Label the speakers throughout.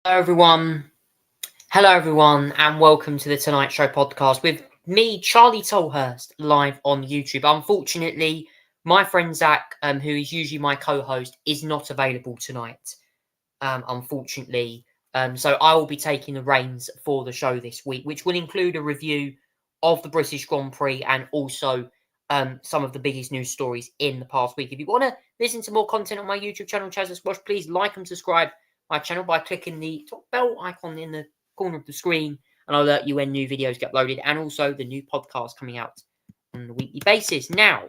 Speaker 1: Hello, everyone, and welcome to the Tonight Show podcast with me, Charlie Tolhurst, live on YouTube. Unfortunately, my friend Zach, who is usually my co-host, is not available tonight. Unfortunately, so I will be taking the reins for the show this week, which will include a review of the British Grand Prix and also some of the biggest news stories in the past week. If you want to listen to more content on my YouTube channel, Chaz Squash, please like and subscribe my channel by clicking the top bell icon in the corner of the screen, and I'll alert you when new videos get uploaded, and also the new podcast coming out on a weekly basis. Now,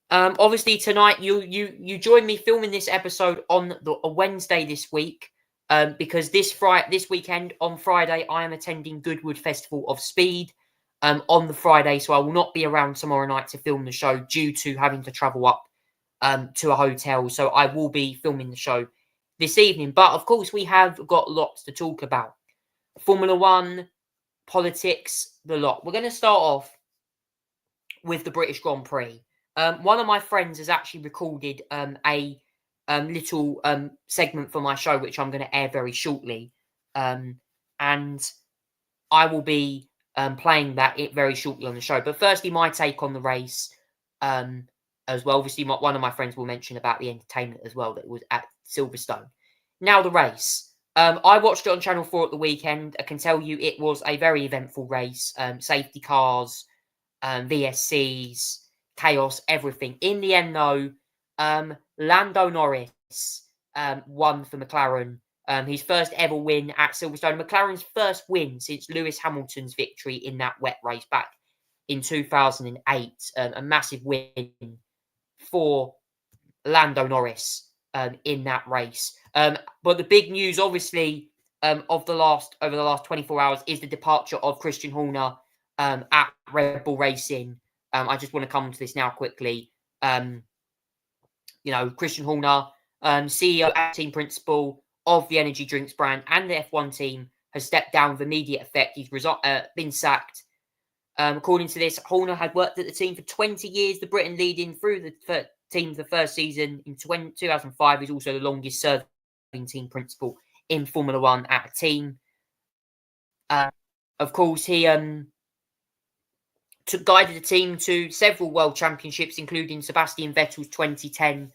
Speaker 1: obviously tonight you join me filming this episode on a Wednesday this week, because this weekend on Friday I am attending Goodwood Festival of Speed on the Friday, so I will not be around tomorrow night to film the show due to having to travel up to a hotel. So I will be filming the show this evening. But of course, we have got lots to talk about. Formula One, politics, the lot. We're going to start off with the British Grand Prix. One of my friends has actually recorded a little segment for my show, which I'm going to air very shortly. And I will be playing that very shortly on the show. But firstly, my take on the race as well. Obviously, one of my friends will mention about the entertainment as well that was at Silverstone. Now, the race. I watched it on Channel 4 at the weekend. I can tell you it was a very eventful race. Safety cars, VSCs, chaos, everything. In the end, though, Lando Norris won for McLaren. His first ever win at Silverstone. McLaren's first win since Lewis Hamilton's victory in that wet race back in 2008. A massive win for Lando Norris in that race. But the big news, obviously, over the last 24 hours is the departure of Christian Horner at Red Bull Racing. I just want to come to this now quickly. Christian Horner, CEO and team principal of the energy drinks brand and the F1 team, has stepped down with immediate effect. He's been sacked. According to this, Horner had worked at the team for 20 years, the Britain leading through the team the first season in 2005. He's also the longest serving team principal in Formula One at a team. Of course, he guided the team to several world championships, including Sebastian Vettel's 2010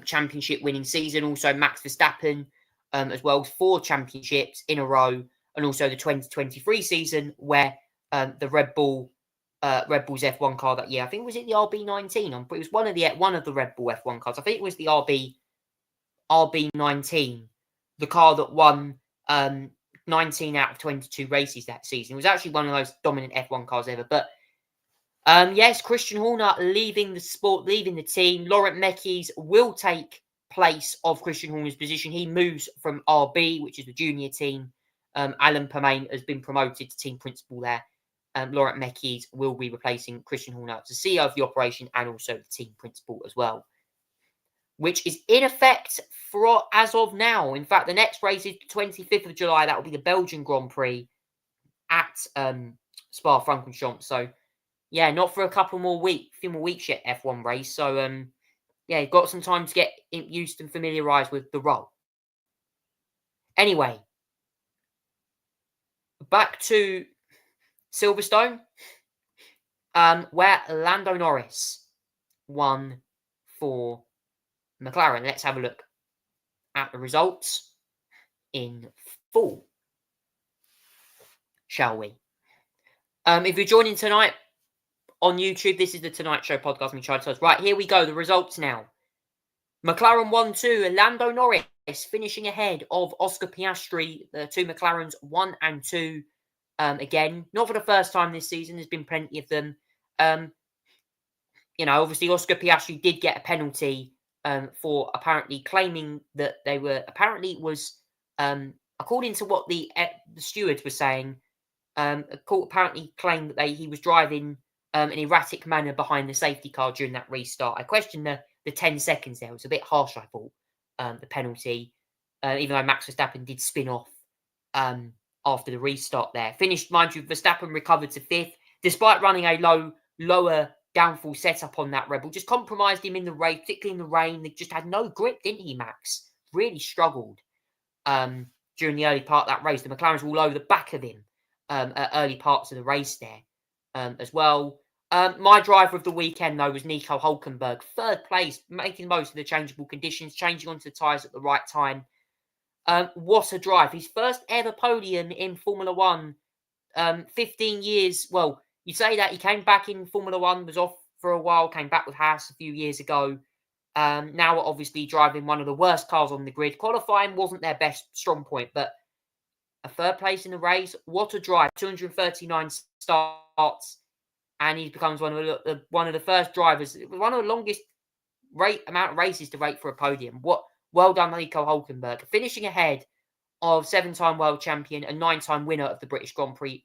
Speaker 1: championship winning season, also Max Verstappen as well, 4 championships in a row, and also the 2023 season where the Red Bull's F1 car that year, I think, was it the RB19? It was one of the Red Bull F1 cars. I think it was the RB19, the car that won 19 out of 22 races that season. It was actually one of those dominant F1 cars ever. But yes, Christian Horner leaving the sport, leaving the team. Laurent Mekies will take place of Christian Horner's position. He moves from RB, which is the junior team. Alan Permain has been promoted to team principal there. Laurent Mekies will be replacing Christian Horner as the CEO of the operation and also the team principal as well, which is in effect for as of now. In fact, the next race is the 25th of July. That will be the Belgian Grand Prix at Spa-Francorchamps. So, yeah, not for a few more weeks yet, F1 race. So, yeah, you've got some time to get used and familiarised with the role. Anyway, back to Silverstone, where Lando Norris won for McLaren. Let's have a look at the results in full, shall we? If you're joining tonight on YouTube, this is the Tonight Show podcast. I'm Charlie Tolhurst. Right, here we go. The results now. McLaren 1-2. Lando Norris finishing ahead of Oscar Piastri. The two McLarens 1 and 2. Again, not for the first time this season. There's been plenty of them. Obviously Oscar Piastri did get a penalty for apparently claiming that they were according to what the stewards were saying, apparently claimed that he was driving an erratic manner behind the safety car during that restart. I questioned the 10 seconds there. It was a bit harsh, I thought, the penalty, even though Max Verstappen did spin off after the restart there. Finished, mind you, Verstappen recovered to 5th, despite running a lower downfall setup on that Red Bull. Just compromised him in the race, particularly in the rain. They just had no grip, didn't he, Max? Really struggled. during the early part of that race. The McLarens were all over the back of him at early parts of the race there as well. My driver of the weekend, though, was Nico Hulkenberg. 3rd place, making the most of the changeable conditions, changing onto the tyres at the right time. What a drive. His first ever podium in Formula One. 15 years. Well, you say that he came back in Formula One, was off for a while, came back with Haas a few years ago. Now, obviously, driving one of the worst cars on the grid. Qualifying wasn't their best strong point, but a 3rd place in the race. What a drive. 239 starts. And he becomes one of the first drivers, one of the longest amount of races to rate for a podium. Well done, Nico Hulkenberg, finishing ahead of 7-time world champion and 9-time winner of the British Grand Prix,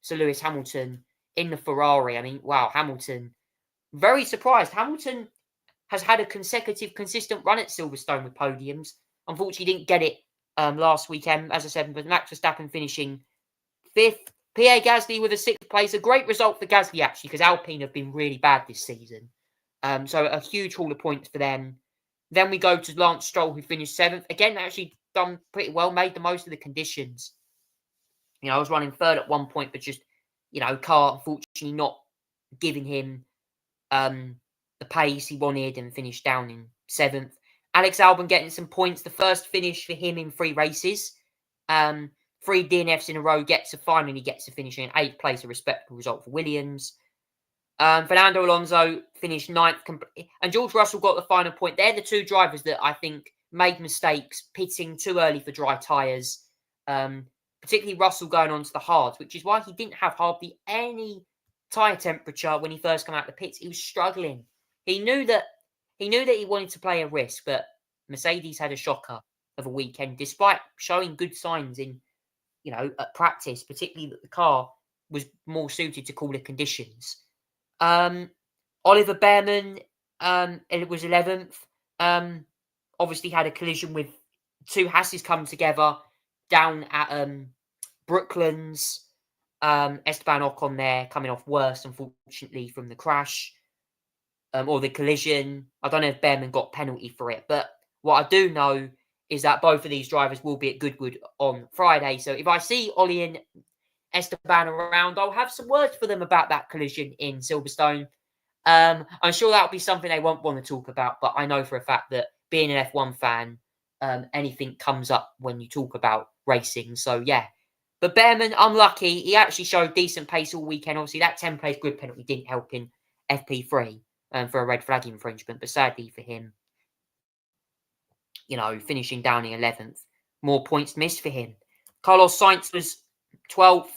Speaker 1: Sir Lewis Hamilton, in the Ferrari. I mean, wow, Hamilton. Very surprised. Hamilton has had a consistent run at Silverstone with podiums. Unfortunately, didn't get it last weekend, as I said, but Max Verstappen finishing 5th. Pierre Gasly with a 6th place. A great result for Gasly, actually, because Alpine have been really bad this season. So a huge haul of points for them. Then we go to Lance Stroll, who finished 7th. Again, actually done pretty well, made the most of the conditions. I was running 3rd at one point, but just, car unfortunately not giving him the pace he wanted and finished down in 7th. Alex Albon getting some points. The first finish for him in 3 races. 3 DNFs in a row, finally gets to finish in 8th place, a respectable result for Williams. Fernando Alonso finished 9th, and George Russell got the final point. They're the 2 drivers that I think made mistakes, pitting too early for dry tyres, particularly Russell going on to the hards, which is why he didn't have hardly any tyre temperature when he first came out of the pits. He was struggling. He knew that he wanted to play a risk, but Mercedes had a shocker of a weekend, despite showing good signs in at practice, particularly that the car was more suited to cooler conditions. Oliver Bearman, it was 11th. Obviously had a collision with 2 Hasses come together down at Brooklands. Esteban Ocon there coming off worse, unfortunately, from the crash or the collision. I don't know if Bearman got penalty for it, but what I do know is that both of these drivers will be at Goodwood on Friday. So if I see Ollie and Esteban around, I'll have some words for them about that collision in Silverstone. I'm sure that'll be something they won't want to talk about, but I know for a fact that being an F1 fan, anything comes up when you talk about racing. So yeah. But Bearman, unlucky. He actually showed decent pace all weekend. Obviously, that 10-place grid penalty didn't help in FP3 for a red flag infringement, but sadly for him, finishing down in 11th. More points missed for him. Carlos Sainz was 12th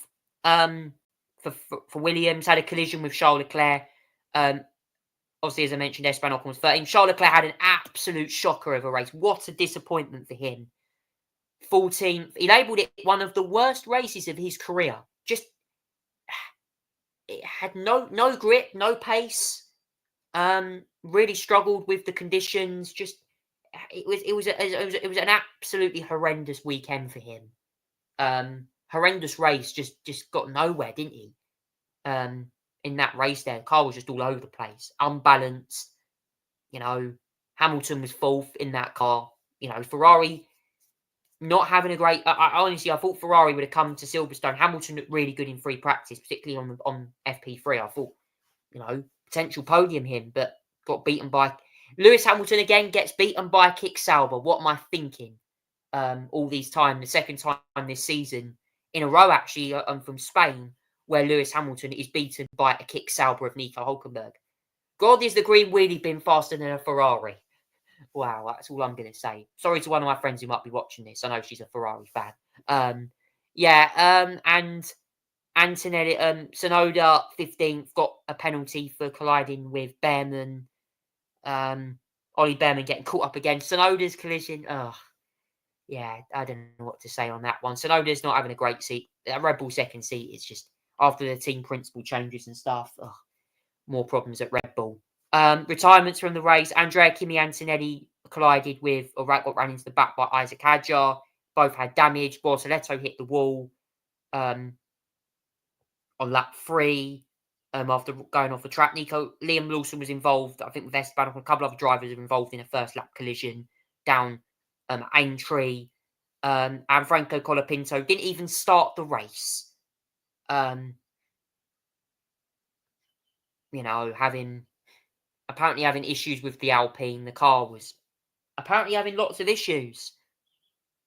Speaker 1: for Williams, had a collision with Charles Leclerc. Obviously, as I mentioned, Esteban Ocon was 13th. Charles Leclerc had an absolute shocker of a race. What a disappointment for him. 14th. He labelled it one of the worst races of his career. Just, it had no grip, no pace. Really struggled with the conditions. Just, it was an absolutely horrendous weekend for him. Horrendous race. Just got nowhere, didn't he? In that race there, the car was just all over the place, unbalanced. Hamilton was 4th in that car. Ferrari not having a great. Honestly, I thought Ferrari would have come to Silverstone. Hamilton looked really good in free practice, particularly on FP3. I thought, potential podium him, but got beaten by Lewis Hamilton again. Gets beaten by Kick Sauber. What am I thinking? All these time, the second time this season in a row, actually, from Spain, where Lewis Hamilton is beaten by a Kick Sauber of Nico Hulkenberg. God, is the green wheelie been faster than a Ferrari? Wow, that's all I'm going to say. Sorry to one of my friends who might be watching this. I know she's a Ferrari fan. And Antonelli, Tsunoda, 15th, got a penalty for colliding with Bearman. Ollie Bearman getting caught up again. Tsunoda's collision. Yeah, I don't know what to say on that one. Tsunoda's not having a great seat. A Red Bull second seat is just, after the team principal changes and stuff, more problems at Red Bull. Retirements from the race. Andrea Kimi Antonelli collided with, or got ran into the back by Isaac Hadjar. Both had damage. Bortoleto hit the wall on lap 3 after going off the track. Liam Lawson was involved, I think, with Esteban. A couple of drivers are involved in a first lap collision down Aintree. And Franco Colapinto didn't even start the race. You know, apparently having issues with the Alpine. The car was apparently having lots of issues.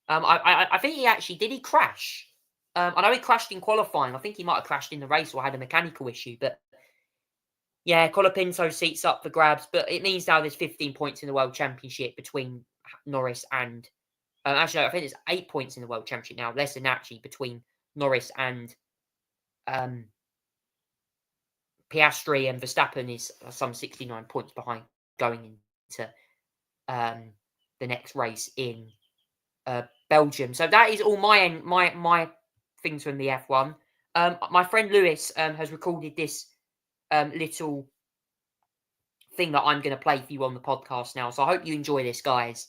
Speaker 1: I think he crash? I know he crashed in qualifying. I think he might have crashed in the race or had a mechanical issue. But yeah, Colapinto seats up for grabs. But it means now there's 15 points in the World Championship between Norris and... actually, no, I think there's 8 points in the World Championship now. Less than actually between Norris and Piastri, and Verstappen is some 69 points behind going into the next race in Belgium. So that is all my things from the F1. My friend Lewis has recorded this little thing that I'm going to play for you on the podcast now. So I hope you enjoy this, guys.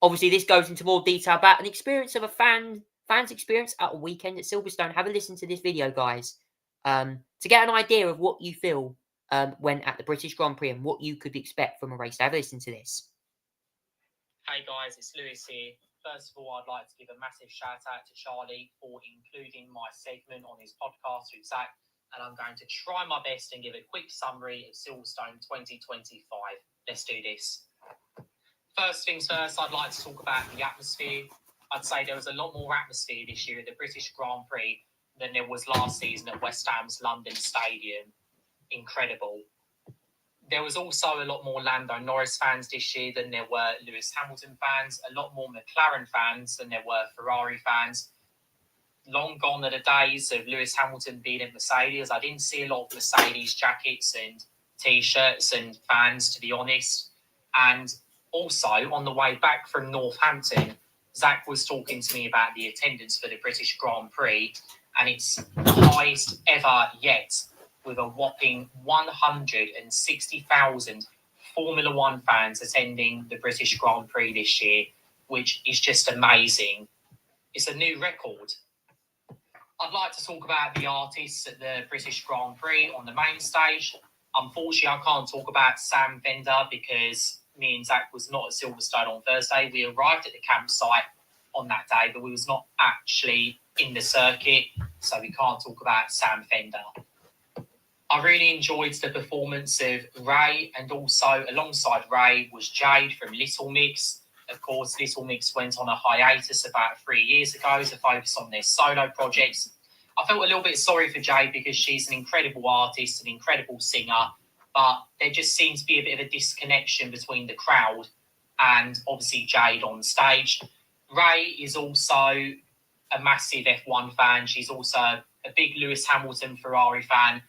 Speaker 1: Obviously, this goes into more detail about an experience of a fan's experience at a weekend at Silverstone. Have a listen to this video, guys, to get an idea of what you feel when at the British Grand Prix and what you could expect from a race. Have a listen to this.
Speaker 2: Hey guys, it's Lewis here. First of all, I'd like to give a massive shout out to Charlie for including my segment on his podcast with Zach, and I'm going to try my best and give a quick summary of Silverstone 2025. Let's do this. First things first, I'd like to talk about the atmosphere. I'd say there was a lot more atmosphere this year at the British Grand Prix than there was last season at West Ham's London Stadium. Incredible. There was also a lot more Lando Norris fans this year than there were Lewis Hamilton fans, a lot more McLaren fans than there were Ferrari fans. Long gone are the days of Lewis Hamilton being at Mercedes. I didn't see a lot of Mercedes jackets and T-shirts and fans, to be honest. And also, on the way back from Northampton, Zach was talking to me about the attendance for the British Grand Prix, and it's the highest ever yet, with a whopping 160,000 Formula One fans attending the British Grand Prix this year, which is just amazing. It's a new record. I'd like to talk about the artists at the British Grand Prix on the main stage. Unfortunately, I can't talk about Sam Fender because me and Zach was not at Silverstone on Thursday. We arrived at the campsite on that day, but we was not actually in the circuit, so we can't talk about Sam Fender. I really enjoyed the performance of Ray, and also alongside Ray was Jade from Little Mix. Of course, Little Mix went on a hiatus about 3 years ago to focus on their solo projects. I felt a little bit sorry for Jade because she's an incredible artist, an incredible singer, but there just seems to be a bit of a disconnection between the crowd and obviously Jade on stage. Ray is also a massive F1 fan. She's also a big Lewis Hamilton Ferrari fan.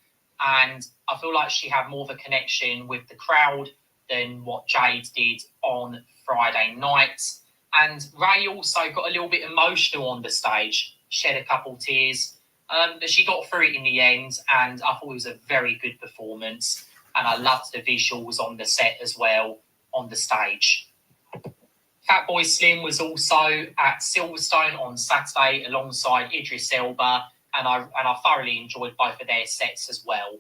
Speaker 2: And I feel like she had more of a connection with the crowd than what Jade did on Friday night. And Ray also got a little bit emotional on the stage, shed a couple tears. But she got through it in the end, and I thought it was a very good performance. And I loved the visuals on the set as well on the stage. Fatboy Slim was also at Silverstone on Saturday alongside Idris Elba, and I thoroughly enjoyed both of their sets as well.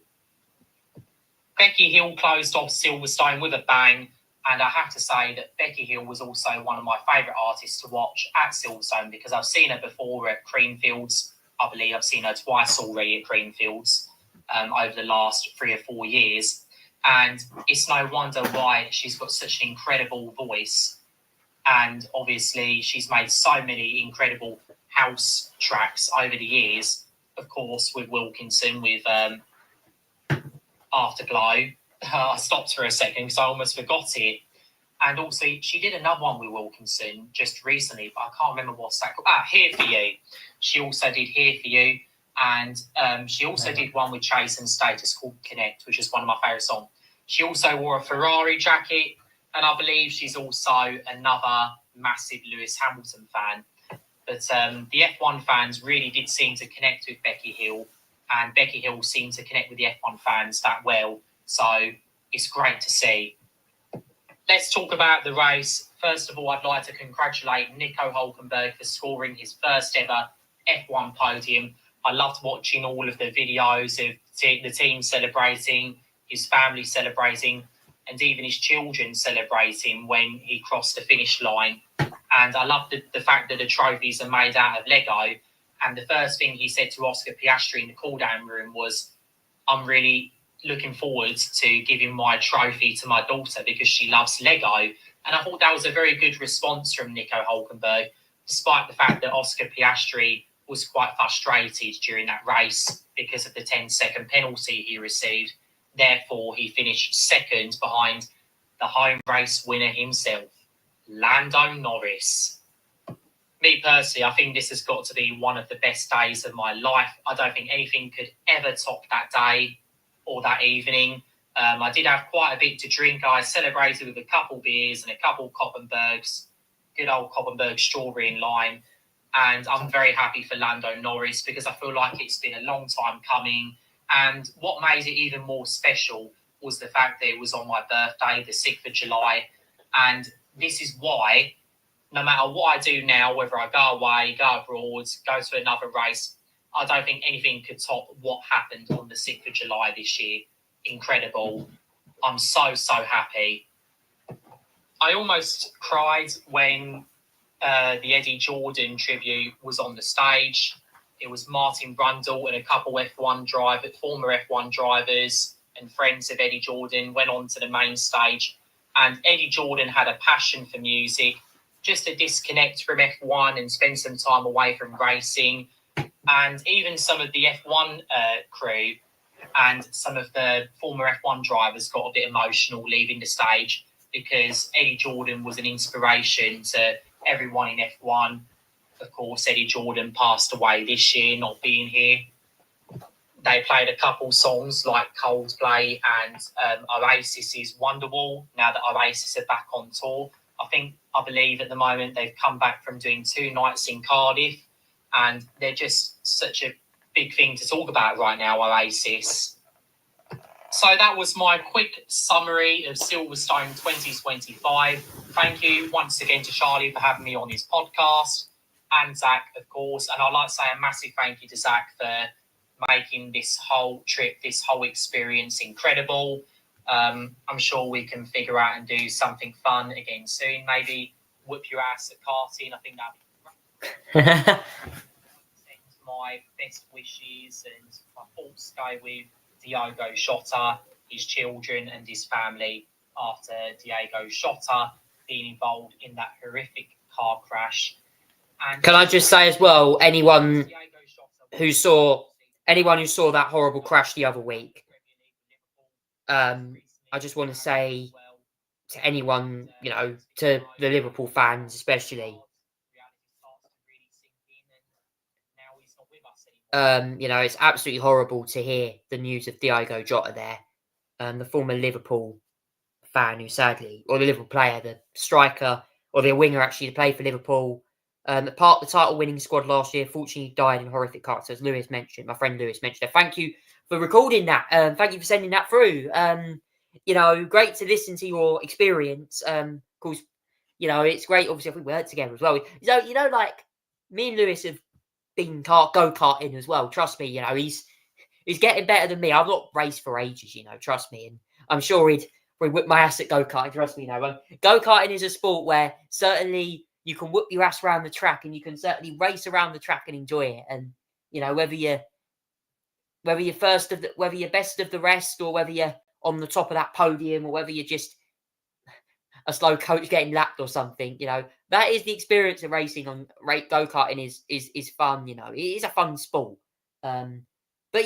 Speaker 2: Becky Hill closed off Silverstone with a bang, and I have to say that Becky Hill was also one of my favourite artists to watch at Silverstone because I've seen her before at Creamfields. I believe I've seen her twice already at Creamfields over the last 3 or 4 years. And it's no wonder why she's got such an incredible voice. And obviously she's made so many incredible house tracks over the years, of course, with Wilkinson, with Afterglow. I stopped for a second because I almost forgot it. And also, she did another one with Wilkinson just recently, but I can't remember what's that called. Here For You. She also did Here For You. And she also did one with Chase and Status called Connect, which is one of my favourite songs. She also wore a Ferrari jacket. And I believe she's also another massive Lewis Hamilton fan. But the F1 fans really did seem to connect with Becky Hill. And Becky Hill seemed to connect with the F1 fans that well. So it's great to see. Let's talk about the race. First of all, I'd like to congratulate Nico Hulkenberg for scoring his first ever F1 podium. I loved watching all of the videos of the team celebrating, his family celebrating, and even his children celebrating when he crossed the finish line. And I love the fact that the trophies are made out of Lego. And the first thing he said to Oscar Piastri in the cool-down room was, I'm really looking forward to giving my trophy to my daughter because she loves Lego. And I thought that was a very good response from Nico Hulkenberg, despite the fact that Oscar Piastri was quite frustrated during that race because of the 10-second penalty he received. Therefore, he finished second behind the home race winner himself, Lando Norris. Me personally, I think this has got to be one of the best days of my life. I don't think anything could ever top that day or that evening. I did have quite a bit to drink. I celebrated with a couple beers and a couple Koppenbergs, good old Koppenberg strawberry and lime. And I'm very happy for Lando Norris because I feel like it's been a long time coming. And what made it even more special was the fact that it was on my birthday, the 6th of July. And this is why, no matter what I do now, whether I go away, go abroad, go to another race, I don't think anything could top what happened on the 6th of July this year. Incredible. I'm so, so happy. I almost cried when the Eddie Jordan tribute was on the stage. It was Martin Brundle and a couple former F1 drivers and friends of Eddie Jordan went onto the main stage. And Eddie Jordan had a passion for music, just to disconnect from F1 and spend some time away from racing. And even some of the F1 crew and some of the former F1 drivers got a bit emotional leaving the stage because Eddie Jordan was an inspiration to everyone in F1. Of course, Eddie Jordan passed away this year, not being here. They played a couple songs like Coldplay and Oasis's Wonderwall, now that Oasis are back on tour. I believe at the moment they've come back from doing 2 nights in Cardiff, and they're just such a big thing to talk about right now, Oasis. So that was my quick summary of Silverstone 2025. Thank you once again to Charlie for having me on his podcast, and Zach, of course. And I'd like to say a massive thank you to Zach for making this whole trip, this whole experience incredible. I'm sure we can figure out and do something fun again soon. Maybe whip your ass at karting. I think that'd be great. My best wishes and my thoughts go with Diogo Jota, his children and his family after Diogo Jota being involved in that horrific car crash. And
Speaker 1: can I just say as well, anyone who saw that horrible crash the other week, I just want to say to anyone, to the Liverpool fans especially, it's absolutely horrible to hear the news of Diogo Jota there, the former Liverpool fan who sadly, or the Liverpool player, the striker, or the winger actually to play for Liverpool, part of the title-winning squad last year, fortunately died in horrific car accident, as Lewis mentioned, my friend Lewis mentioned. Thank you for recording that. Thank you for sending that through. Great to listen to your experience. Of course, it's great. Obviously, I think we worked together as well. Like me and Lewis have been go-karting as well. Trust me, he's getting better than me. I've not raced for ages, trust me. And I'm sure he'd whip my ass at go-karting. Trust me, go-karting is a sport where certainly you can whip your ass around the track and you can certainly race around the track and enjoy it. And, whether you're best of the rest, or whether you're on the top of that podium, or whether you're just a slow coach getting lapped or something, that is the experience of racing on go-karting is fun, it is a fun sport. But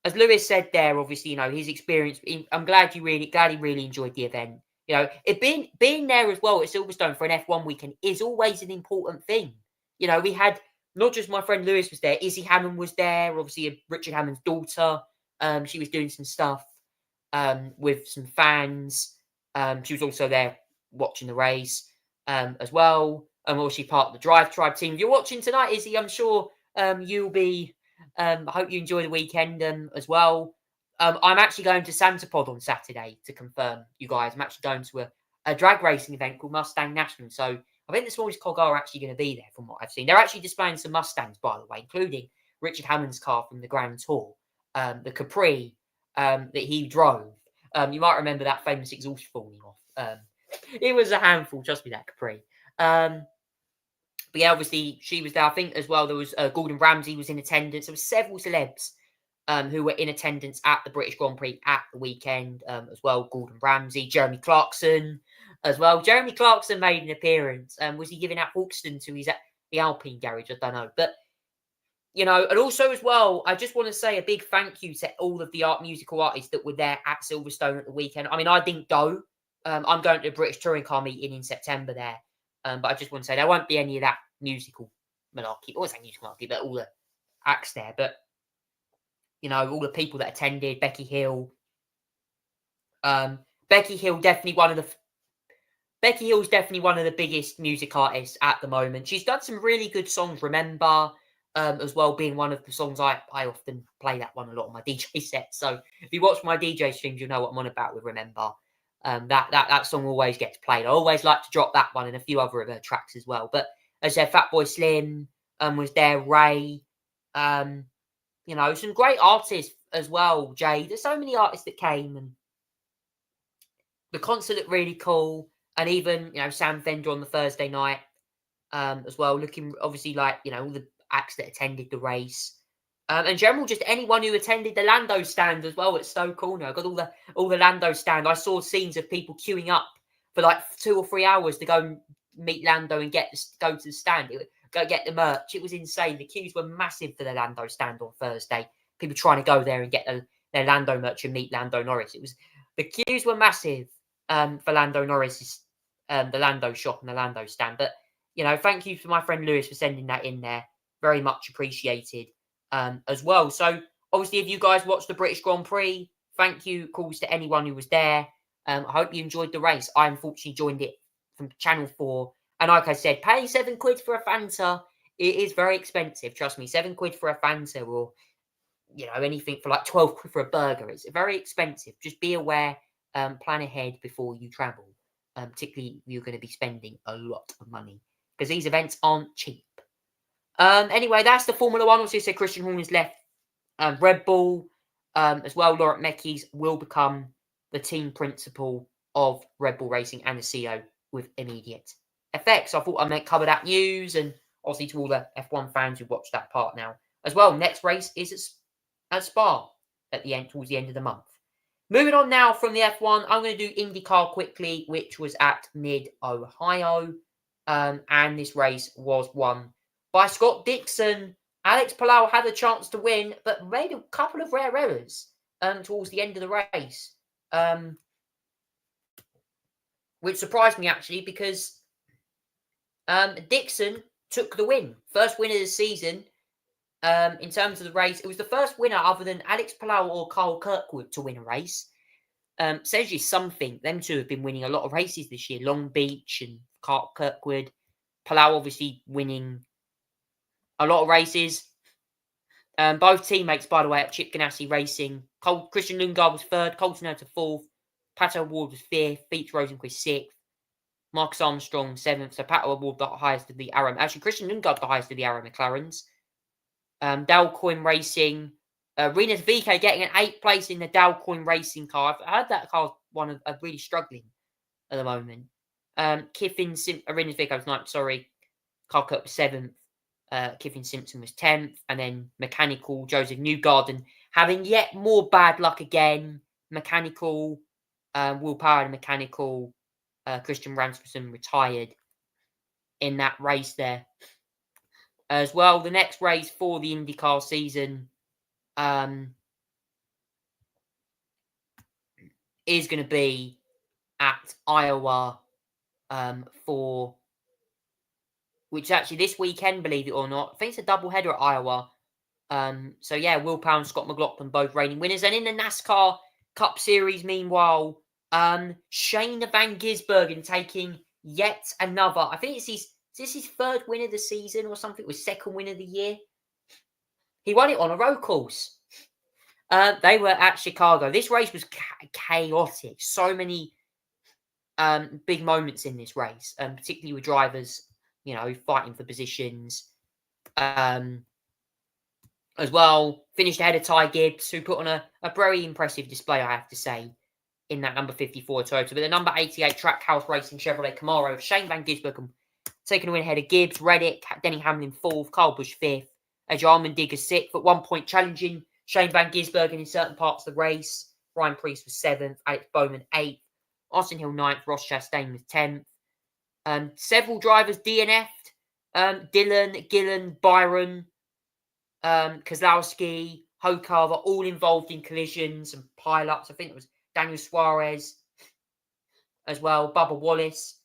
Speaker 1: as Lewis said there, obviously, his experience, I'm glad he really enjoyed the event. It being there as well at Silverstone for an F1 weekend is always an important thing. We had not just my friend Lewis was there, Izzy Hammond was there, obviously Richard Hammond's daughter. She was doing some stuff with some fans. She was also there watching the race as well. Obviously part of the Drive Tribe team. If you're watching tonight, Izzy, I'm sure you'll be. I hope you enjoy the weekend as well. I'm actually going to Santapod on Saturday to confirm, you guys. I'm actually going to a drag racing event called Mustang National. So I think the smallest cog are actually going to be there from what I've seen. They're actually displaying some Mustangs, by the way, including Richard Hammond's car from the Grand Tour, the Capri that he drove. You might remember that famous exhaust falling off. It was a handful, trust me, that Capri. But yeah, obviously she was there. I think as well there was Gordon Ramsay was in attendance. There were several celebs who were in attendance at the British Grand Prix at the weekend as well. Gordon Ramsay, Jeremy Clarkson as well. Jeremy Clarkson made an appearance. Was he giving out Hawkston to his the Alpine garage? I don't know. But, you know, and also as well, I just want to say a big thank you to all of the musical artists that were there at Silverstone at the weekend. I mean, I didn't go. I'm going to a British Touring Car meeting in September there. But I just want to say there won't be any of that musical malarkey. I won't say musical malarkey, but all the acts there. But, you know, all the people that attended, Becky Hill. Becky Hill's definitely one of the biggest music artists at the moment. She's done some really good songs. Remember, as well, being one of the songs I often play that one a lot on my DJ set. So if you watch my DJ streams, you'll know what I'm on about with Remember. That song always gets played. I always like to drop that one and a few other of her tracks as well. But as I said, Fatboy Slim was there, Ray, you know, some great artists as well, Jay. There's so many artists that came, and the concert looked really cool. And even, you know, Sam Fender on the Thursday night as well, looking obviously like, you know, all the acts that attended the race. In general, just anyone who attended the Lando stand as well at Stowe Corner. I got all the Lando stand. I saw scenes of people queuing up for like 2 or 3 hours to go and meet Lando and go to the stand, go get the merch. It was insane. The queues were massive for the Lando stand on Thursday. People trying to go there and get their Lando merch and meet Lando Norris. The queues were massive for Lando Norris's the Lando shop and the Lando stand. But, you know, thank you to my friend Lewis for sending that in there. Very much appreciated. As well. So obviously, if you guys watched the British Grand Prix, thank you, calls to anyone who was there. I hope you enjoyed the race. I unfortunately joined it from Channel 4. And like I said, paying £7 for a Fanta, it is very expensive. Trust me, £7 for a Fanta or, you know, anything for like 12 quid for a burger. It's very expensive. Just be aware, plan ahead before you travel. Particularly if you're going to be spending a lot of money because these events aren't cheap. Anyway, that's the Formula One. Also, said Christian Horner's left Red Bull as well. Laurent Mekies will become the team principal of Red Bull Racing and the CEO with immediate effect. So I thought I might cover that news, and obviously to all the F1 fans who watched that part now as well. Next race is at Spa towards the end of the month. Moving on now from the F1, I'm going to do IndyCar quickly, which was at Mid-Ohio, and this race was won by Scott Dixon. Alex Palou had a chance to win, but made a couple of rare errors towards the end of the race, which surprised me actually because Dixon took the win. First win of the season in terms of the race. It was the first winner other than Alex Palou or Carl Kirkwood to win a race. Says you something. Them two have been winning a lot of races this year. Long Beach and Carl Kirkwood. Palou obviously winning a lot of races. Both teammates, by the way, at Chip Ganassi Racing. Christian Lundgaard was third. Colton Herta fourth. Pato O'Ward was fifth. Beach Rosenquist sixth. Marcus Armstrong seventh. So Pato O'Ward the highest of the Arrow. Actually, Christian Lundgaard the highest of the Arrow McLarens. Dalcoin Racing. Rinus VeeKay getting an 8th place in the Dalcoin Racing car. I heard that car's one of really struggling at the moment. Rinus VeeKay was 9th, sorry. Carl Kirk was 7th. Kiffin Simpson was 10th, and then Mechanical Joseph Newgarden having yet more bad luck again. Mechanical, Will Power and Mechanical, Christian Rasmussen retired in that race there. As well, the next race for the IndyCar season is going to be at Iowa for... which actually this weekend, believe it or not. I think it's a doubleheader at Iowa. So yeah, Will Power and Scott McLaughlin both reigning winners. And in the NASCAR Cup Series, meanwhile, Shane Van Gisbergen taking yet another. I think it's his third win of the season or something. It was second win of the year. He won it on a road course. They were at Chicago. This race was chaotic. So many big moments in this race, particularly with drivers, you know, fighting for positions. As well, finished ahead of Ty Gibbs, who put on a very impressive display, I have to say, in that number 54 Toyota. But the number 88 Trackhouse Racing Chevrolet Camaro of Shane Van Gisbergen taking a win ahead of Gibbs, Reddick, Denny Hamlin 4th, Kyle Busch 5th, Jarman Digger 6th, at one point challenging Shane Van Gisbergen in certain parts of the race. Ryan Preece was 7th, Alex Bowman 8th, Austin Hill 9th, Ross Chastain was 10th. Several drivers DNF'd. Dillon, Gillen, Byron, Kozlowski, Hokarva, all involved in collisions and pile-ups. I think it was Daniel Suarez as well. Bubba Wallace,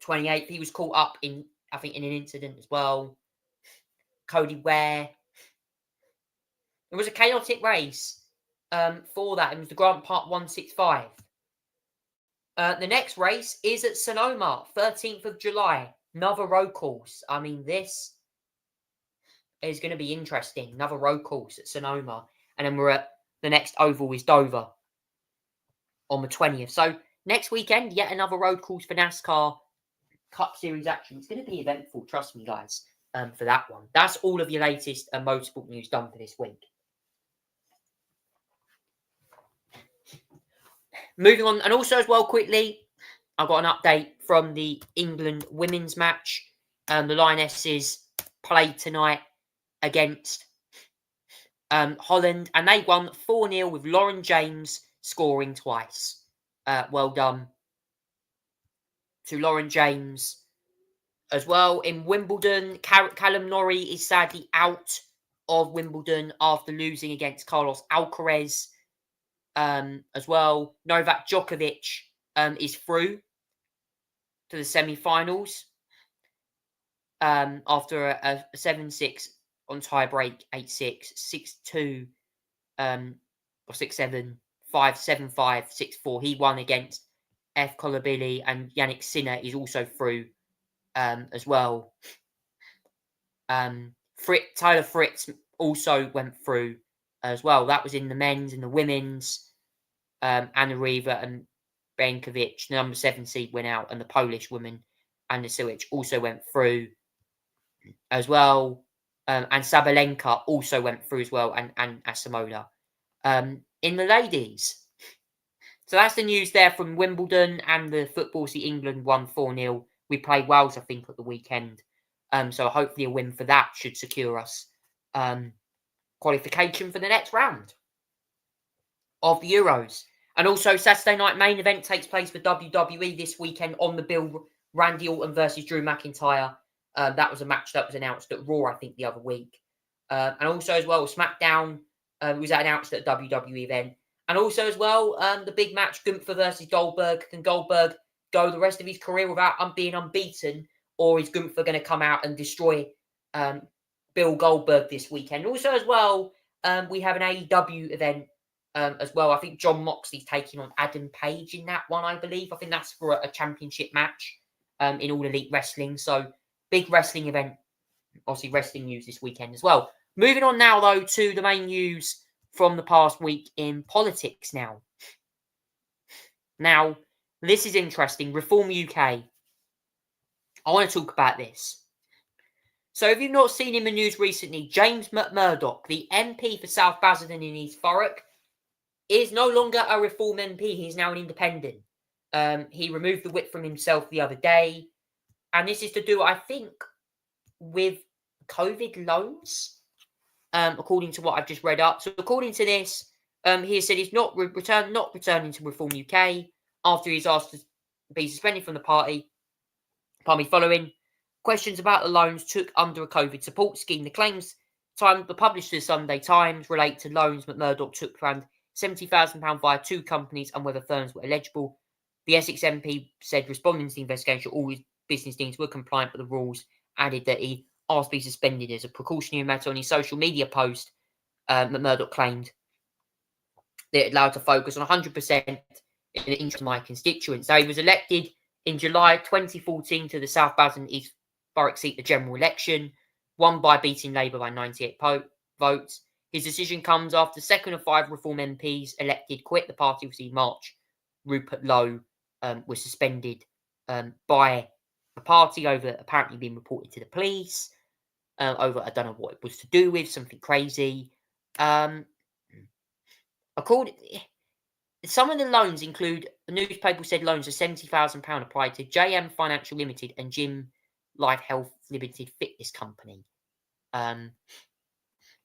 Speaker 1: 28th. He was caught up in an incident as well. Cody Ware. It was a chaotic race for that. It was the Grand Part 165. The next race is at Sonoma, 13th of July. Another road course. I mean, this is going to be interesting. Another road course at Sonoma. And then we're at the next oval is Dover on the 20th. So next weekend, yet another road course for NASCAR Cup Series action. It's going to be eventful, trust me, guys, for that one. That's all of your latest motorsport news done for this week. Moving on, and also as well, quickly, I've got an update from the England women's match. The Lionesses played tonight against Holland, and they won 4-0 with Lauren James scoring twice. Well done to Lauren James as well. In Wimbledon, Callum Norrie is sadly out of Wimbledon after losing against Carlos Alcaraz. As well, Novak Djokovic is through to the semi-finals after a 7-6 on tie-break, 8-6, 6-2, or 6-7, 5-7-5, 6-4. He won against F. Kolobili, and Yannick Sinner is also through as well. Tyler Fritz also went through as well. That was in the men's and the women's. Anna Riva and Benkovic, the number 7 seed, went out, and the Polish woman, Anna Siwic, also went through as well. And Sabalenka also went through as well, and Asamoah. In the ladies. So that's the news there from Wimbledon, and the football. See, England won 4-0. We played Wales, I think, at the weekend. So hopefully a win for that should secure us qualification for the next round of the Euros. And also, Saturday night main event takes place for WWE this weekend on the bill. Randy Orton versus Drew McIntyre. That was a match that was announced at Raw, I think, the other week. And also as well, SmackDown was announced at a WWE event. And also as well, the big match, Gunther versus Goldberg. Can Goldberg go the rest of his career without being unbeaten? Or is Gunther going to come out and destroy Bill Goldberg this weekend? Also as well, we have an AEW event as well. I think Jon Moxley's taking on Adam Page in that one, I believe. I think that's for a championship match in All Elite Wrestling. So, big wrestling event. Obviously, wrestling news this weekend as well. Moving on now, though, to the main news from the past week in politics now. Now, this is interesting. Reform UK. I want to talk about this. So, if you've not seen in the news recently, James McMurdoch, the MP for South Basildon in East Thurrock, is no longer a Reform MP. He's now an independent. He removed the whip from himself the other day. And this is to do, I think, with COVID loans, according to what I've just read up. So according to this, he has said he's not returning to Reform UK after he's asked to be suspended from the party. Following questions about the loans took under a COVID support scheme. The claims were published to the Sunday Times relate to loans McMurdoch took around £70,000 via 2 companies and whether firms were eligible. The Essex MP said, responding to the investigation, all his business dealings were compliant with the rules, added that he asked to be suspended as a precautionary matter. On his social media post, McMurdoch claimed that it allowed to focus on 100% in the interest of my constituents. So he was elected in July 2014 to the South Basildon East Thurrock seat, the general election, won by beating Labour by 98 votes. His decision comes after the second of 5 Reform MPs elected quit the party. Obviously, March, Rupert Lowe was suspended by the party over apparently being reported to the police. Over, I don't know what it was to do with, something crazy. Some of the loans include, the newspaper said loans of £70,000 applied to JM Financial Limited and Jim Life Health Limited Fitness Company.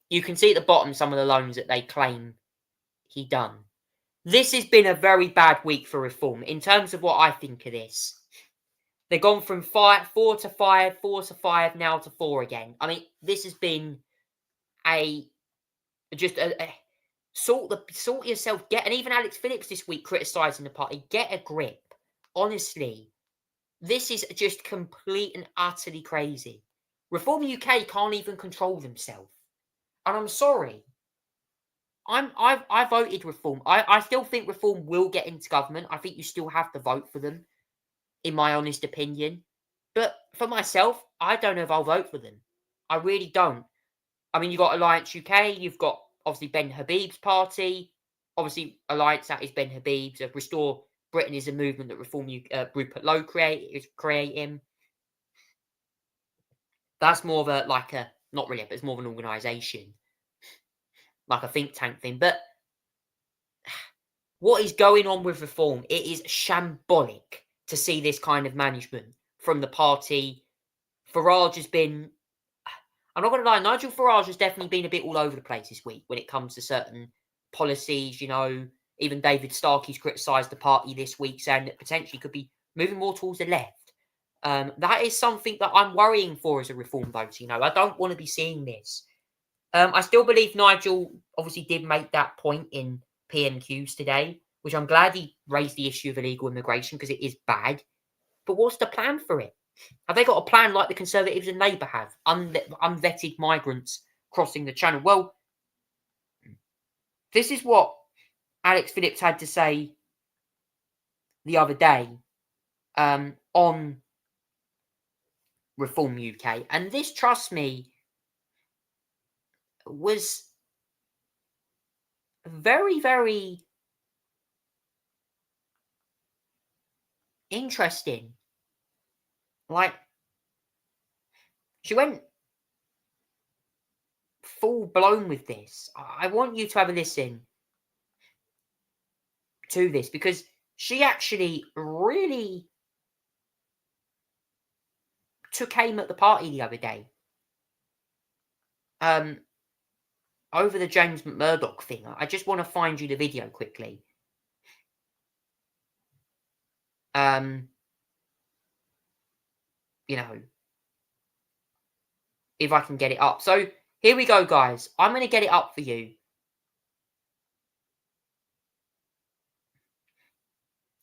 Speaker 1: You can see at the bottom some of the loans that they claim he done. This has been a very bad week for reform in terms of what I think of this. They've gone from 4 to 5, 4 to 5, now to 4 again. I mean, this has been sort yourself, and even Alex Phillips this week criticising the party. Get a grip. Honestly, this is just complete and utterly crazy. Reform UK can't even control themselves. And I'm sorry. I voted Reform. I still think Reform will get into government. I think you still have to vote for them, in my honest opinion. But for myself, I don't know if I'll vote for them. I really don't. I mean, you've got Alliance UK, you've got obviously Ben Habib's party. Obviously, Alliance, that is Ben Habib's. Restore Britain is a movement that Reform Rupert Lowe is creating. That's more of a, not really, but it's more of an organisation. Like a think tank thing. But what is going on with Reform? It is shambolic to see this kind of management from the party. Farage has been, I'm not going to lie, Nigel Farage has definitely been a bit all over the place this week when it comes to certain policies. Even David Starkey's criticised the party this week, saying that potentially could be moving more towards the left. That is something that I'm worrying for as a Reform voter. I don't want to be seeing this. I still believe Nigel obviously did make that point in PMQs today, which I'm glad he raised the issue of illegal immigration because it is bad. But what's the plan for it? Have they got a plan like the Conservatives and Labour have? Unvetted migrants crossing the channel. Well, this is what Alex Phillips had to say the other day on Reform UK. And this, trust me, was very, very interesting. She went full blown with this. I want you to have a listen to this because she actually really took aim at the party the other day. Over the James McMurdoch thing. I just want to find you the video quickly. If I can get it up. So here we go, guys. I'm going to get it up for you.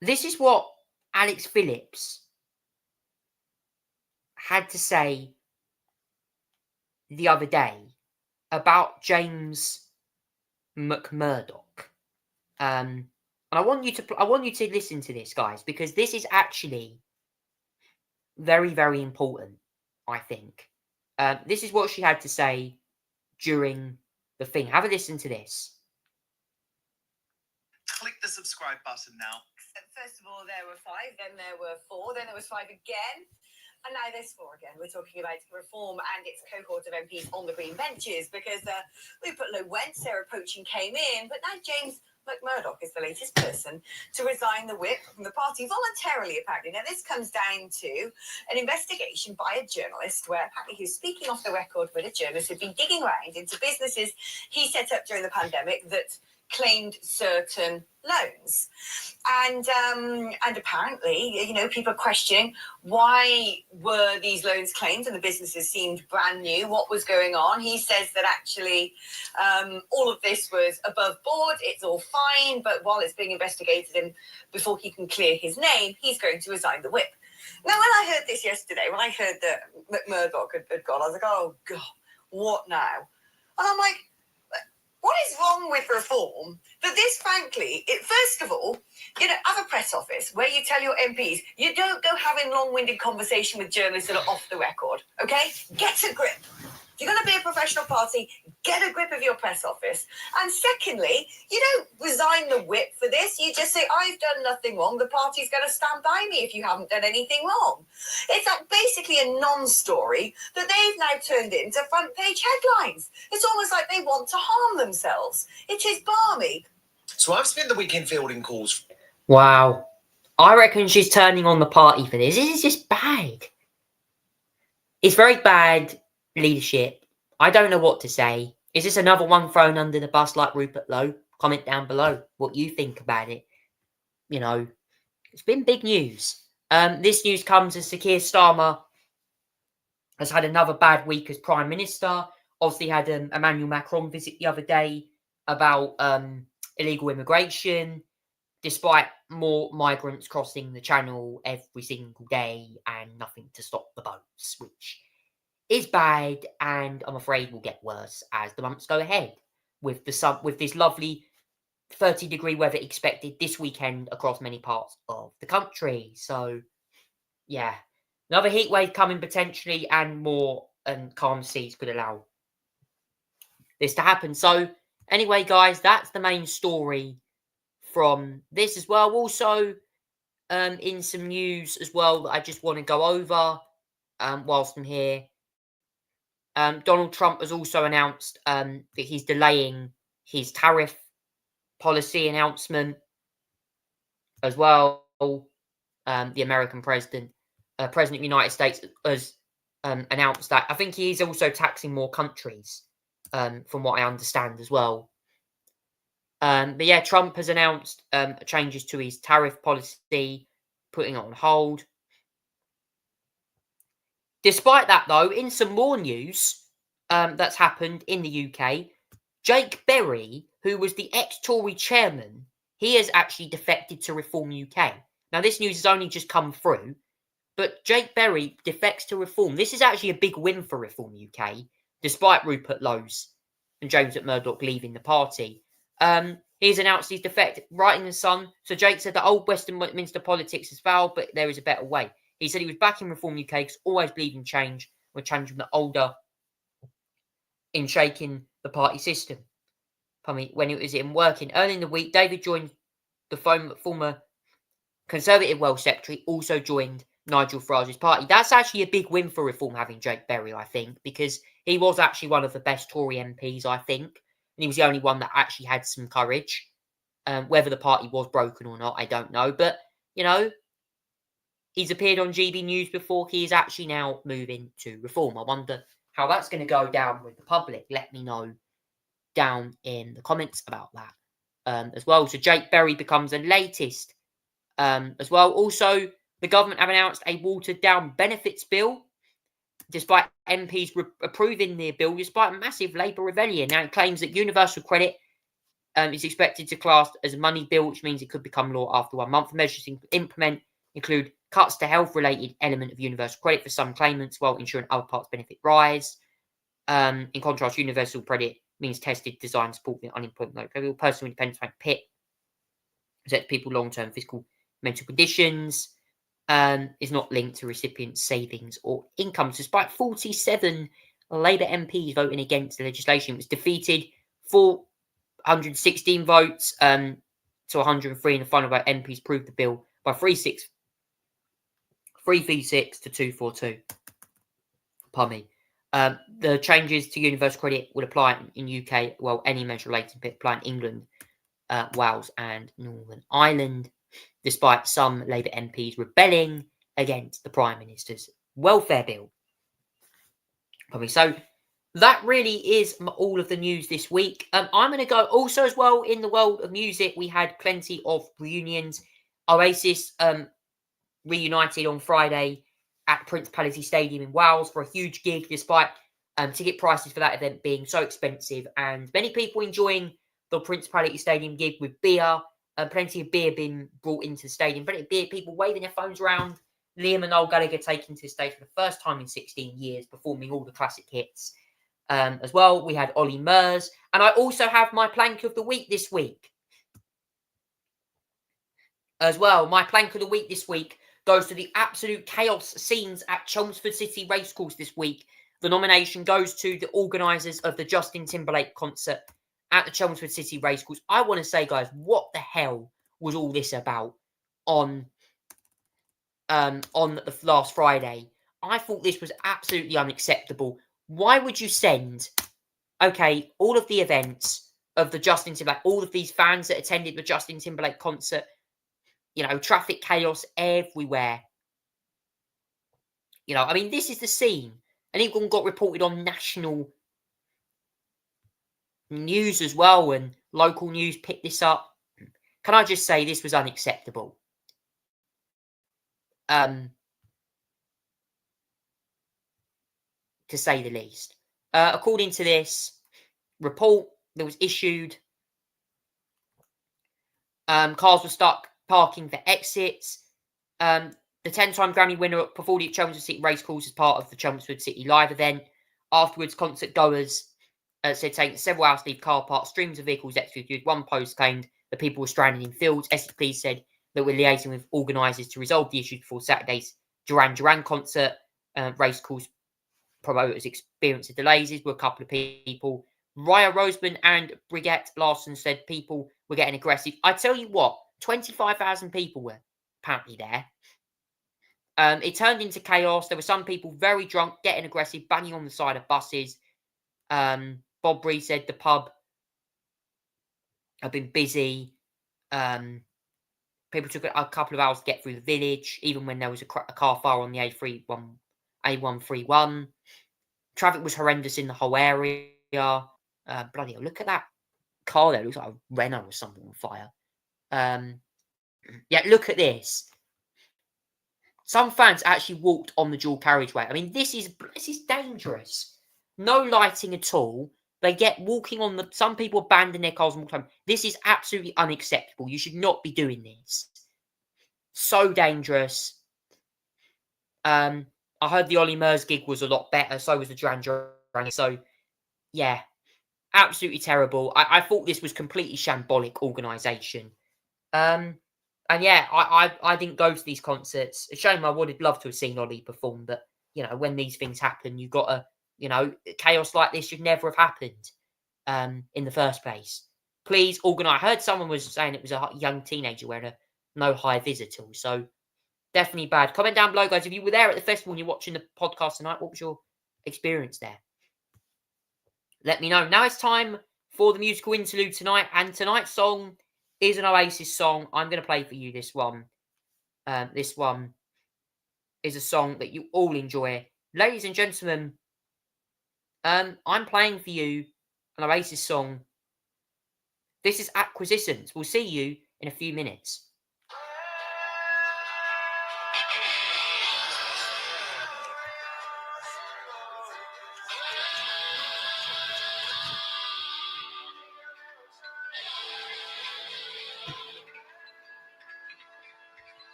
Speaker 1: This is what Alex Phillips had to say the other day about James McMurdoch. And I want you to listen to this, guys, because this is actually very, very important, I think. This is what she had to say during the thing. Have a listen to this.
Speaker 3: Click the subscribe button now.
Speaker 4: First of all, there were 5, then there were 4, then there was 5 again, and now there's 4 again. We're talking about Reform and its cohort of MPs on the green benches because Rupert Lowe went, Sarah Poaching came in, but now James McMurdoch is the latest person to resign the whip from the party voluntarily, apparently. Now, this comes down to an investigation by a journalist where apparently he was speaking off the record with a journalist who'd been digging around into businesses he set up during the pandemic that claimed certain loans, and apparently, people are questioning why were these loans claimed and the businesses seemed brand new. What was going on? He says that actually all of this was above board. It's all fine, but while it's being investigated and before he can clear his name, he's going to resign the whip. Now, when I heard this yesterday, when I heard that McMurdoch had gone, I was like, oh God, what now? And I'm like, what is wrong with Reform? That this, frankly, first of all, have a press office where you tell your MPs, you don't go having long-winded conversation with journalists that are off the record, okay? Get a grip. If you're going to be a professional party, get a grip of your press office. And secondly, you don't resign the whip for this. You just say, I've done nothing wrong. The party's going to stand by me if you haven't done anything wrong. It's basically a non-story that they've now turned into front-page headlines. It's almost like they want to harm themselves. It is balmy.
Speaker 3: So I've spent the weekend fielding calls.
Speaker 1: Wow. I reckon she's turning on the party for this. This is just bad. It's very bad leadership. I don't know what to say. Is this another one thrown under the bus like Rupert Lowe? Comment down below what you think about it. You know, it's been big news. This news comes as Sir Keir Starmer has had another bad week as Prime Minister. Obviously had Emmanuel Macron visit the other day about illegal immigration, despite more migrants crossing the channel every single day and nothing to stop the boats, which is bad, and I'm afraid will get worse as the months go ahead with this lovely 30-degree weather expected this weekend across many parts of the country. So, yeah, another heat wave coming potentially, and more calm seas could allow this to happen. So, anyway, guys, that's the main story from this as well. Also, in some news as well that I just want to go over whilst I'm here. Donald Trump has also announced that he's delaying his tariff policy announcement as well. The American president of the United States, has announced that. I think he's also taxing more countries, from what I understand as well. But yeah, Trump has announced changes to his tariff policy, putting it on hold. Despite that, though, in some more news that's happened in the UK, Jake Berry, who was the ex-Tory chairman, he has actually defected to Reform UK. Now, this news has only just come through, but Jake Berry defects to Reform. This is actually a big win for Reform UK, despite Rupert Lowe's and James Murdoch leaving the party. He's announced his defect right in the sun. So Jake said that old Westminster politics has failed, but there is a better way. He said he was back in Reform UK because always believed in change. We're changing the older in shaking the party system. When it was in working. Early in the week, David joined the former Conservative Welsh Secretary, also joined Nigel Farage's party. That's actually a big win for Reform, having Jake Berry, I think, because he was actually one of the best Tory MPs, I think. And he was the only one that actually had some courage. Whether the party was broken or not, I don't know. But, you know, he's appeared on GB News before. He is actually now moving to Reform. I wonder how that's going to go down with the public. Let me know down in the comments about that as well. So Jake Berry becomes the latest as well. Also, the government have announced a watered-down benefits bill, despite MPs approving the bill, despite a massive Labour rebellion. Now, it claims that universal credit is expected to class as a money bill, which means it could become law after 1 month. Measures to implement include cuts to health-related element of universal credit for some claimants, while ensuring other parts benefit rise. In contrast, universal credit means tested, designed, supporting unemployment, personal independence, like PIP, protect people long-term physical, mental conditions, is not linked to recipients' savings or incomes. Despite 47 Labour MPs voting against the legislation, it was defeated 416 votes to 103 in the final vote. MPs approved the bill by 336 to 242. Pardon me. The changes to universal credit would apply in UK, well, any measure related to it apply in England, Wales and Northern Ireland, despite some Labour MPs rebelling against the Prime Minister's welfare bill. So that really is all of the news this week. I'm going to go also as well in the world of music. We had plenty of reunions. Oasis reunited on Friday at Principality Stadium in Wales for a huge gig, despite ticket prices for that event being so expensive, and many people enjoying the Principality Stadium gig with beer. Plenty of beer being brought into the stadium. Plenty of beer, people waving their phones around. Liam and Noel Gallagher taking to the stage for the first time in 16 years, performing all the classic hits. As well, we had Ollie Murs. And I also have my plank of the week this week. As well, my plank of the week this week goes to the absolute chaos scenes at Chelmsford City Racecourse this week. The nomination goes to the organisers of the Justin Timberlake concert at the Chelmsford City Racecourse. I want to say, guys, what the hell was all this about on the last Friday? I thought this was absolutely unacceptable. Why would you send, okay, all of the events of the Justin Timberlake, all of these fans that attended the Justin Timberlake concert, traffic chaos everywhere. I mean, this is the scene. And even got reported on national news as well, and local news picked this up. Can I just say this was unacceptable? To say the least. According to this report that was issued, cars were stuck parking for exits. The 10-time Grammy winner performed at Chelmsford City Racecourse as part of the Chelmsford City Live event. Afterwards, concert goers said taking several hours to leave car parks, streams of vehicles executed. One post claimed that people were stranded in fields. Essex Police said that we're liaising with organisers to resolve the issues before Saturday's Duran Duran concert. Racecourse promoters experienced the delays were a couple of people. Raya Roseman and Brigitte Larson said people were getting aggressive. I tell you what, 25,000 people were apparently there. It turned into chaos. There were some people very drunk, getting aggressive, banging on the side of buses. Bob Bree said the pub had been busy. People took a couple of hours to get through the village, even when there was a car fire on the A131. Traffic was horrendous in the whole area. Bloody hell, look at that car there. It looks like a Renault or something on fire. Yeah, look at this. Some fans actually walked on the dual carriageway. I mean, this is dangerous. No lighting at all. They get walking on the... Some people abandon their cars and walk home. This is absolutely unacceptable. You should not be doing this. So dangerous. I heard the Ollie Murs gig was a lot better. So was the Duran Duran. So, yeah. Absolutely terrible. I thought this was completely shambolic organisation. And yeah, I didn't go to these concerts. A shame. I would have loved to have seen Ollie perform. But, when these things happen, you've got to... chaos like this should never have happened in the first place. Please organise. I heard someone was saying it was a young teenager wearing a no high vis tool. So definitely bad. Comment down below, guys. If you were there at the festival and you're watching the podcast tonight, what was your experience there? Let me know. Now it's time for the musical interlude tonight. And tonight's song is an Oasis song. I'm going to play for you this one. This one is a song that you all enjoy. Ladies and gentlemen, I'm playing for you an Oasis song. This is Acquisitions. We'll see you in a few minutes.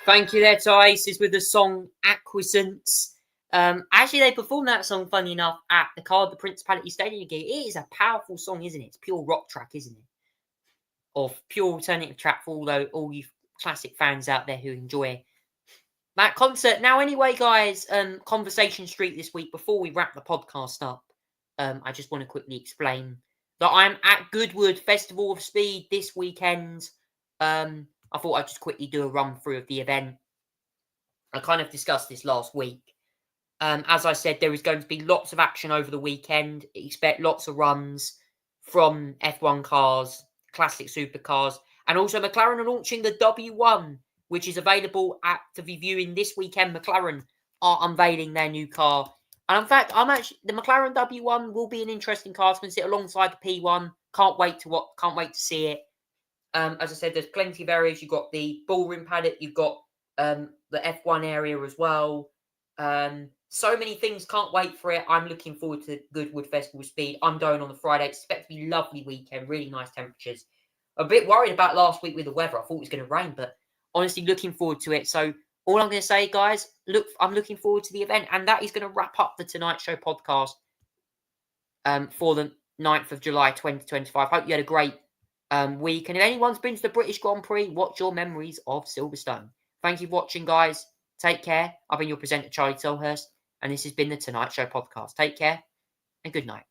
Speaker 1: Thank you there to Oasis with the song Acquiescence. Actually, they performed that song, funny enough, at the Card the Principality Stadium gig. It is a powerful song, isn't it? It's pure rock track, isn't it? Or pure alternative track for all you classic fans out there who enjoy that concert. Now, anyway, guys, Conversation Street this week, before we wrap the podcast up, I just want to quickly explain that I'm at Goodwood Festival of Speed this weekend. I thought I'd just quickly do a run through of the event. I kind of discussed this last week. As I said, there is going to be lots of action over the weekend. Expect lots of runs from F1 cars, classic supercars, and also McLaren are launching the W1, which is available to be viewing this weekend. McLaren are unveiling their new car. And in fact, the McLaren W1 will be an interesting car. It's going to sit alongside the P1. Can't wait to see it. As I said, there's plenty of areas. You've got the ballroom paddock. You've got the F1 area as well. So many things. Can't wait for it. I'm looking forward to Goodwood Festival Speed. I'm going on the Friday. Expect to be a lovely weekend. Really nice temperatures. A bit worried about last week with the weather. I thought it was going to rain, but honestly, looking forward to it. So all I'm going to say, guys, I'm looking forward to the event, and that is going to wrap up the Tonight Show podcast for the 9th of July 2025. Hope you had a great week. And if anyone's been to the British Grand Prix, what's your memories of Silverstone? Thank you for watching, guys. Take care. I've been your presenter, Charlie Tolhurst, and this has been the Tonight Show podcast. Take care and good night.